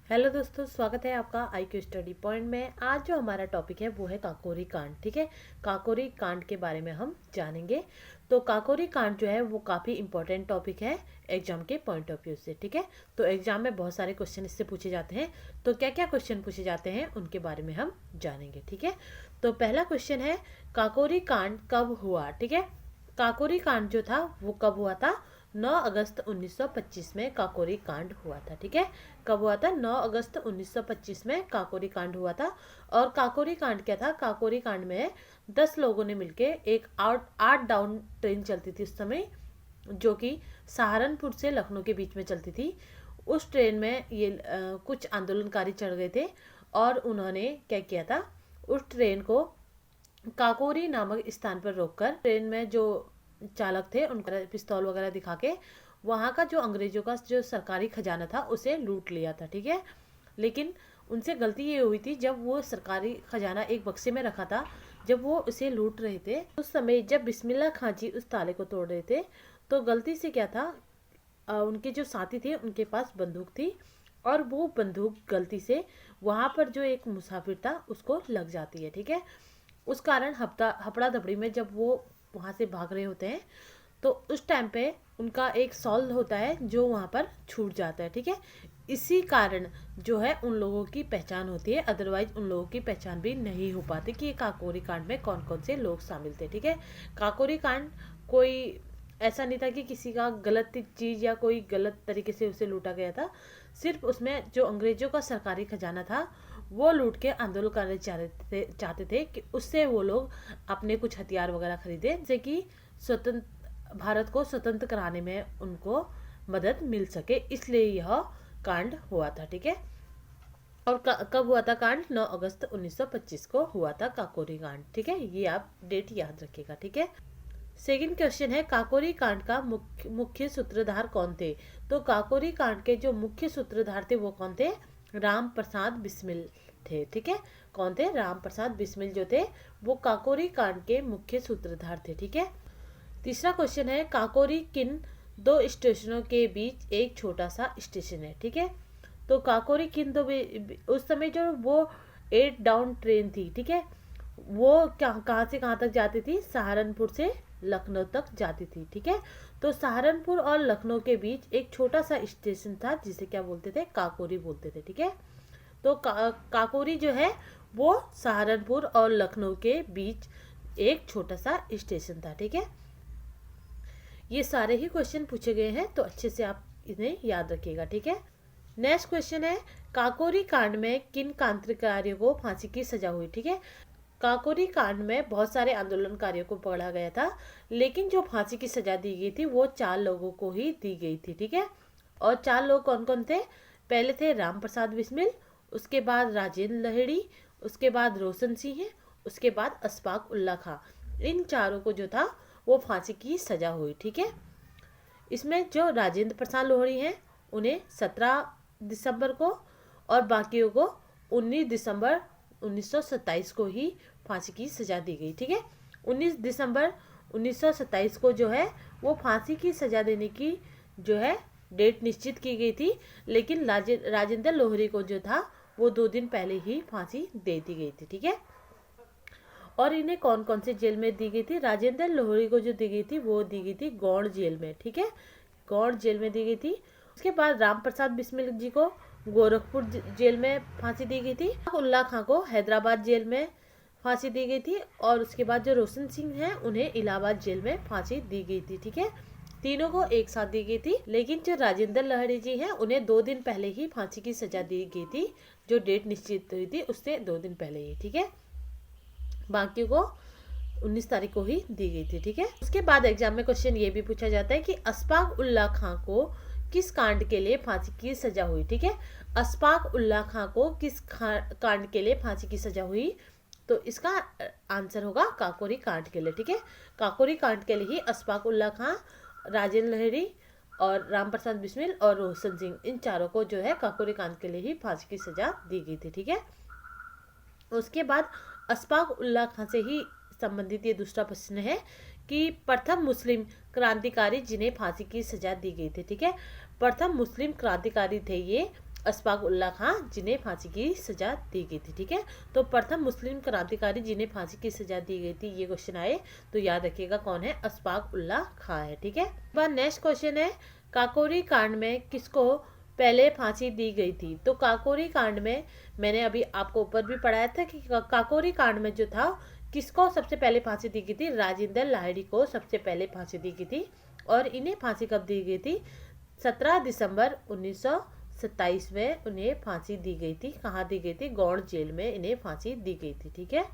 Hello दोस्तों, स्वागत है आपका IQ स्टडी पॉइंट में। आज जो हमारा टॉपिक है वो है काकोरी कांड। ठीक है, काकोरी कांड के बारे में हम जानेंगे। तो काकोरी कांड जो है वो काफ़ी इंपॉर्टेंट टॉपिक है एग्जाम के पॉइंट ऑफ व्यू से। ठीक है, तो एग्जाम में बहुत सारे क्वेश्चन इससे पूछे जाते हैं। तो क्या क्या क्वेश्चन पूछे जाते हैं उनके बारे में हम जानेंगे। ठीक है, तो पहला क्वेश्चन है काकोरी कांड कब हुआ। ठीक है, काकोरी कांड जो था वो कब हुआ था? 9 अगस्त 1925 में काकोरी कांड हुआ था। ठीक है, कब हुआ था? 9 अगस्त 1925 में काकोरी कांड हुआ था। और काकोरी कांड क्या था? काकोरी कांड में 10 लोगों ने मिलके एक आठ डाउन ट्रेन चलती थी उस समय, जो कि सहारनपुर से लखनऊ के बीच में चलती थी। उस ट्रेन में ये कुछ आंदोलनकारी चढ़ गए थे और उन्होंने क्या किया था, उस ट्रेन को काकोरी नामक स्थान पर रोककर ट्रेन में जो चालक थे उनका पिस्तौल वगैरह दिखा के वहाँ का जो अंग्रेजों का जो सरकारी खजाना था उसे लूट लिया था। ठीक है, लेकिन उनसे गलती ये हुई थी, जब वो सरकारी खजाना एक बक्से में रखा था, जब वो उसे लूट रहे थे उस समय जब बिस्मिल्लाह खां जी उस ताले को तोड़ रहे थे, तो गलती से क्या था, उनके जो साथी थे उनके पास बंदूक थी और वो बंदूक गलती से वहाँ पर जो एक मुसाफिर था उसको लग जाती है। ठीक है, उस कारण हपड़ा दपड़ी में जब वो वहाँ से भाग रहे होते हैं तो उस टाइम पे उनका एक सॉल्व होता है जो वहाँ पर छूट जाता है। ठीक है, इसी कारण जो है उन लोगों की पहचान होती है, अदरवाइज उन लोगों की पहचान भी नहीं हो पाती कि ये काकोरी कांड में कौन कौन से लोग शामिल थे। ठीक है, काकोरी कांड कोई ऐसा नहीं था कि किसी का गलत चीज़ या कोई गलत तरीके से उसे लूटा गया था। सिर्फ उसमें जो अंग्रेजों का सरकारी खजाना था वो लूट के आंदोलन करना चाहते थे कि उससे वो लोग अपने कुछ हथियार वगैरह खरीदे, जैसे कि स्वतंत्र भारत को स्वतंत्र कराने में उनको मदद मिल सके, इसलिए यह कांड हुआ था। ठीक है, और कब हुआ था कांड? 9 अगस्त 1925 को हुआ था काकोरी कांड। ठीक है, ये आप डेट याद रखिएगा। ठीक है, सेकंड क्वेश्चन है काकोरी कांड का मुख्य सूत्रधार कौन थे? तो काकोरी कांड के जो मुख्य सूत्रधार थे वो कौन थे? राम प्रसाद बिस्मिल थे। ठीक है, कौन थे? राम प्रसाद बिस्मिल जो थे वो काकोरी कांड के मुख्य सूत्रधार थे। ठीक है, तीसरा क्वेश्चन है काकोरी किन दो स्टेशनों के बीच एक छोटा सा स्टेशन है? ठीक है, तो काकोरी किन दो उस समय जो वो 8 डाउन ट्रेन थी, ठीक है, वो कहाँ से कहाँ तक जाती थी? सहारनपुर से लखनऊ तक जाती थी। ठीक है, तो सहारनपुर और लखनऊ के बीच एक छोटा सा स्टेशन था जिसे क्या बोलते थे? काकोरी बोलते थे। ठीक है, तो काकोरी जो है वो सहारनपुर और लखनऊ के बीच एक छोटा सा स्टेशन था। ठीक है, ये सारे ही क्वेश्चन पूछे गए हैं तो अच्छे से आप इन्हें याद रखिएगा। ठीक है, नेक्स्ट क्वेश्चन है काकोरी कांड में किन क्रांतिकारियों को फांसी की सजा हुई? ठीक है, काकोरी कांड में बहुत सारे आंदोलनकारियों को पकड़ा गया था, लेकिन जो फांसी की सजा दी गई थी वो 4 लोगों को ही दी गई थी। ठीक है, और 4 लोग कौन कौन थे? पहले थे राम प्रसाद बिस्मिल, उसके बाद राजेंद्र लहड़ी, उसके बाद रोशन सिंह, उसके बाद अशफाक उल्ला खां। इन चारों को जो था वो फांसी की सजा हुई। ठीक है, इसमें जो राजेंद्र प्रसाद लोहड़ी हैं उन्हें 17 दिसंबर को और बाकियों को 19 दिसंबर 1927 को ही फांसी की सजा दी गई। ठीक है, 19 दिसंबर 1927 को जो है वो फांसी की सजा देने की जो है डेट निश्चित की गई थी, लेकिन राजेंद्र लोहरी को जो था वो 2 दिन पहले ही फांसी दे दी गई थी। ठीक है, और इन्हें कौन कौन से जेल में दी गई थी? राजेंद्र लोहरी को जो दी गई थी वो दी गई थी गौड़ जेल में। ठीक है, गौड़ जेल में दी गई थी। उसके बाद राम प्रसाद बिस्मिल जी को गोरखपुर जेल में फांसी दी गई थी। उल्ला खां को हैदराबाद जेल में फांसी दी गई थी, और उसके बाद जो रोशन सिंह हैं उन्हें इलाहाबाद जेल में फांसी दी गई थी। ठीक है, तीनों को एक साथ दी गई थी, लेकिन जो राजेंद्र लहरी जी हैं उन्हें 2 दिन पहले ही फांसी की सजा दी गई थी, जो डेट निश्चित हुई थी उससे 2 दिन पहले ही। ठीक है, बाकी को 19 तारीख को ही दी गई थी। ठीक है, उसके बाद एग्जाम में क्वेश्चन ये भी पूछा जाता है कि अशफाक उल्ला खां को किस कांड के लिए फांसी की सजा हुई? ठीक है, अशफाक उल्ला खां को किस कांड के लिए फांसी की सजा हुई? तो इसका आंसर होगा काकोरी कांड के लिए। ठीक है, काकोरी कांड के लिए ही अशफाक उल्ला खां, राजेंद्र लहरी और राम प्रसाद बिस्मिल और रोशन सिंह, इन चारों को जो है काकोरी कांड के लिए ही फांसी की सजा दी गई थी। ठीक है, उसके बाद अशफाक उल्ला खां से ही संबंधित ये दूसरा प्रश्न है कि प्रथम मुस्लिम क्रांतिकारी जिन्हें फांसी की सजा दी गई थी। ठीक है, प्रथम मुस्लिम क्रांतिकारी थे ये अशफाक उल्लाह खां, जिन्हें फांसी की सजा दी गई थी। ठीक है, तो प्रथम मुस्लिम क्रांतिकारी जिन्हें फांसी की सजा दी गई थी, ये क्वेश्चन आए तो याद रखिएगा कौन है, अशफाक उल्लाह खां है। ठीक है, बाद नेक्स्ट क्वेश्चन है काकोरी कांड में किसको पहले फांसी दी गई थी। तो काकोरी कांड में मैंने अभी आपको ऊपर भी पढ़ाया था कि काकोरी कांड में जो था किसको सबसे पहले फांसी दी गई थी, राजेंद्र लाहिड़ी को सबसे पहले फांसी दी गई थी। और इन्हें फांसी कब दी गई थी, 17 दिसंबर 1927 में उन्हें फांसी दी गई थी। कहाँ दी गई थी, गौड़ जेल में इन्हें फांसी दी गई थी। ठीक है,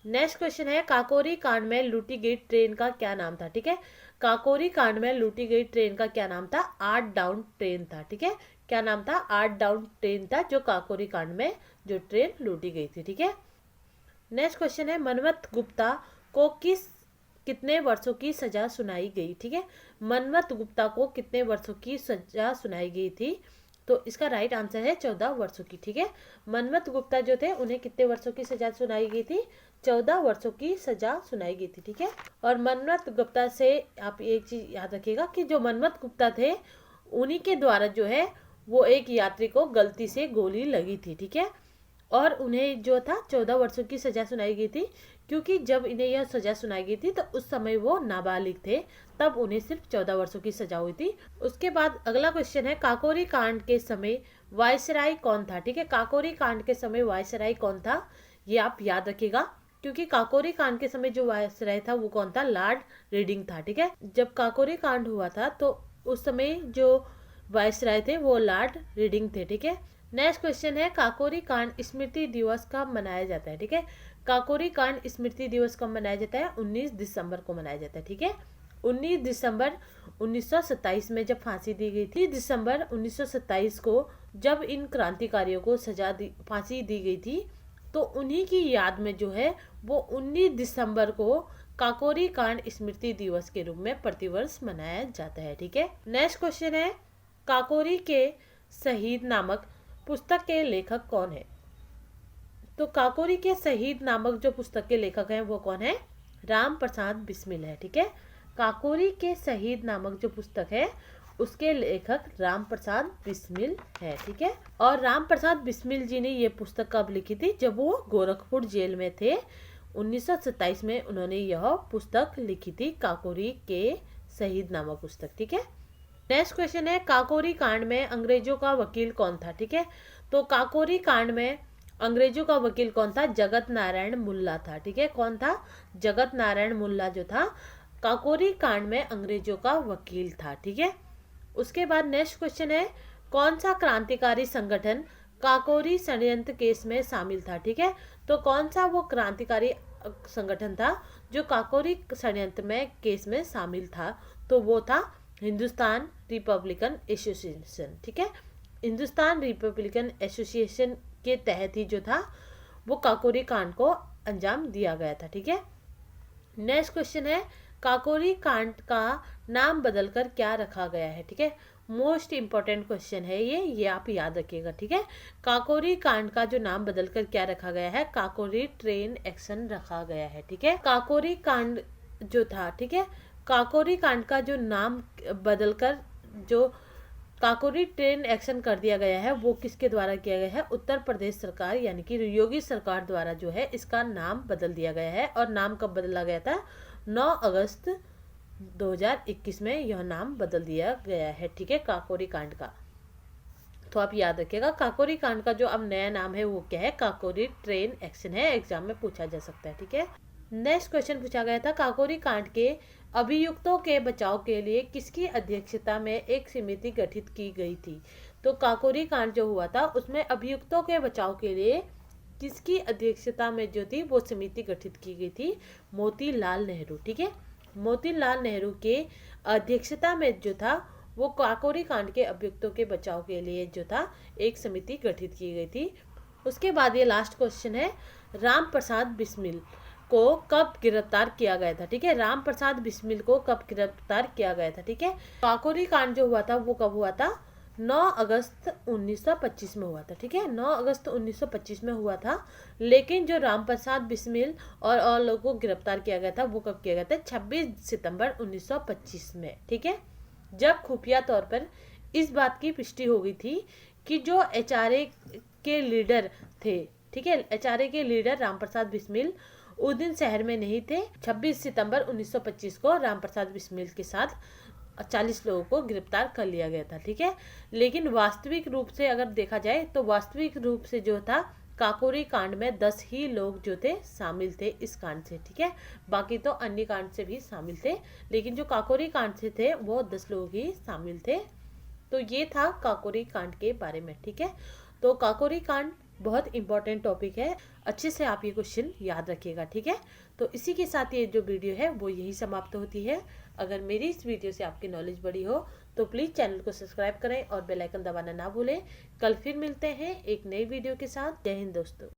नेक्स्ट क्वेश्चन है काकोरी कांड में लूटी गई ट्रेन का क्या नाम था। ठीक है, काकोरी कांड में लूटी गई ट्रेन का क्या नाम था, 8 डाउन ट्रेन था। ठीक है, क्या नाम था, 8 डाउन ट्रेन था जो काकोरी कांड में जो ट्रेन लूटी गई थी। ठीक है, नेक्स्ट क्वेश्चन है मनमथ गुप्ता को कितने वर्षों की सजा सुनाई गई। ठीक है, मनमथ गुप्ता को कितने वर्षों की सजा सुनाई गई थी, तो इसका राइट आंसर है 14 वर्षों की। ठीक है, मनमथ गुप्ता जो थे उन्हें कितने वर्षों की सजा सुनाई गई थी, 14 वर्षों की सजा सुनाई गई थी। ठीक है, और मनमथ गुप्ता से आप एक चीज याद रखिएगा कि जो मनमथ गुप्ता थे उन्हीं के द्वारा जो है वो एक यात्री को गलती से गोली लगी थी। ठीक है, और उन्हें जो था 14 वर्षों की सजा सुनाई गई थी, क्योंकि जब इन्हें यह सजा सुनाई गई थी तो उस समय वो नाबालिग थे, तब उन्हें सिर्फ 14 वर्षों की सजा हुई थी। उसके बाद अगला क्वेश्चन है काकोरी कांड के समय वायसराय कौन था। ठीक है, काकोरी कांड के समय वायसराय कौन था, ये आप याद रखिएगा, क्योंकि काकोरी कांड के समय जो वायसराय था वो कौन था, लॉर्ड रीडिंग था। ठीक है, जब काकोरी कांड हुआ था तो उस समय जो वायसराय थे वो लॉर्ड रीडिंग थे। ठीक है, नेक्स्ट क्वेश्चन है काकोरी कांड स्मृति दिवस कब मनाया जाता है। ठीक है, काकोरी कांड स्मृति दिवस कब मनाया जाता है, 19 दिसंबर को मनाया जाता है। ठीक है, 19 दिसंबर 1927 में जब फांसी दी गई थी, दिसंबर 1927 को जब इन क्रांतिकारियों को फांसी दी गई थी, तो उन्हीं की याद में जो है वो 19 दिसंबर को काकोरी कांड स्मृति दिवस के रूप में प्रतिवर्ष मनाया जाता है। ठीक है, नेक्स्ट क्वेश्चन है काकोरी के शहीद नामक पुस्तक के लेखक कौन है। तो काकोरी के शहीद नामक जो पुस्तक के लेखक हैं वो कौन है, राम प्रसाद बिस्मिल है। ठीक है, काकोरी के शहीद नामक जो पुस्तक है उसके लेखक राम प्रसाद बिस्मिल है। ठीक है, और राम प्रसाद बिस्मिल जी ने ये पुस्तक कब लिखी थी, जब वो गोरखपुर जेल में थे, 1927 में उन्होंने यह पुस्तक लिखी थी, काकोरी के शहीद नामक पुस्तक। ठीक है, नेक्स्ट क्वेश्चन है काकोरी कांड में अंग्रेजों का वकील कौन था। ठीक है, तो काकोरी कांड में अंग्रेजों का वकील कौन था, जगत नारायण मुल्ला था। ठीक है, कौन था, जगत नारायण मुल्ला जो था काकोरी कांड में अंग्रेजों का वकील था। ठीक है, उसके बाद नेक्स्ट क्वेश्चन है कौन सा क्रांतिकारी संगठन काकोरी षड्यंत्र केस में शामिल था। ठीक है, तो कौन सा वो क्रांतिकारी संगठन था जो काकोरी षड्यंत्र में केस में शामिल था, तो वो था हिंदुस्तान रिपब्लिकन एसोसिएशन। ठीक है, हिंदुस्तान रिपब्लिकन एसोसिएशन के तहत ही जो था वो काकोरी कांड को अंजाम दिया गया था। ठीक है, नेक्स्ट क्वेश्चन है काकोरी कांड का नाम बदलकर क्या रखा गया है। ठीक है, मोस्ट इम्पोर्टेंट क्वेश्चन है ये आप याद रखिएगा। ठीक है, काकोरी कांड का जो नाम बदलकर क्या रखा गया है, काकोरी ट्रेन एक्शन रखा गया है। ठीक है, काकोरी कांड जो था, ठीक है, काकोरी कांड का जो नाम बदलकर जो काकोरी ट्रेन एक्शन कर दिया गया है वो किसके द्वारा किया गया है, उत्तर प्रदेश सरकार यानी कि योगी सरकार द्वारा जो है इसका नाम बदल दिया गया है। और नाम कब बदला गया था, 9 अगस्त 2021 में यह नाम बदल दिया गया है। ठीक है, काकोरी कांड का, तो आप याद रखिएगा काकोरी कांड का जो अब नया नाम है वो क्या है, काकोरी ट्रेन एक्शन है, एग्जाम में पूछा जा सकता है। ठीक है, नेक्स्ट क्वेश्चन पूछा गया था काकोरी कांड के अभियुक्तों के बचाव के लिए किसकी अध्यक्षता में एक समिति गठित की गई थी। तो काकोरी कांड जो हुआ था उसमें अभियुक्तों के बचाव के लिए किसकी अध्यक्षता में जो थी वो समिति गठित की गई थी, मोतीलाल नेहरू। ठीक है, मोतीलाल नेहरू के अध्यक्षता में जो था वो काकोरी कांड के अभियुक्तों के बचाव के लिए जो था एक समिति गठित की गई थी। उसके बाद ये लास्ट क्वेश्चन है राम प्रसाद बिस्मिल को कब गिरफ्तार किया गया था। ठीक है, राम प्रसाद बिस्मिल को कब गिरफ्तार किया गया था। ठीक है, काकोरी कांड जो हुआ था वो कब हुआ था, 9 अगस्त 1925 में हुआ था। ठीक है, 9 अगस्त 1925 में हुआ था, लेकिन जो राम प्रसाद बिस्मिल और लोगों को गिरफ्तार किया गया था वो कब किया गया था, 26 सितंबर 1925 में। ठीक है, जब खुफिया तौर पर इस बात की पुष्टि हो गई थी कि जो एचआरए के लीडर थे, ठीक है, एचआरए के लीडर रामप्रसाद बिस्मिल उस दिन शहर में नहीं थे। 26 सितंबर 1925 को रामप्रसाद बिस्मिल के साथ 40 लोगों को गिरफ्तार कर लिया गया था, ठीक है। लेकिन वास्तविक रूप से अगर देखा जाए तो वास्तविक रूप से जो था काकोरी कांड में 10 ही लोग जो थे शामिल थे इस कांड से, ठीक है। बाकी तो अन्य कांड से भी शामिल थे, लेकिन जो काकोरी कांड से थे वो 10 लोग ही शामिल थे। तो ये था काकोरी कांड के बारे में, ठीक है। तो काकोरी कांड बहुत इंपॉर्टेंट टॉपिक है, अच्छे से आप ये क्वेश्चन याद रखिएगा, ठीक है। तो इसी के साथ ये जो वीडियो है वो यही समाप्त होती है। अगर मेरी इस वीडियो से आपकी नॉलेज बढ़ी हो तो प्लीज़ चैनल को सब्सक्राइब करें और बेल आइकन दबाना ना भूलें। कल फिर मिलते हैं एक नई वीडियो के साथ। जय हिंद दोस्तों।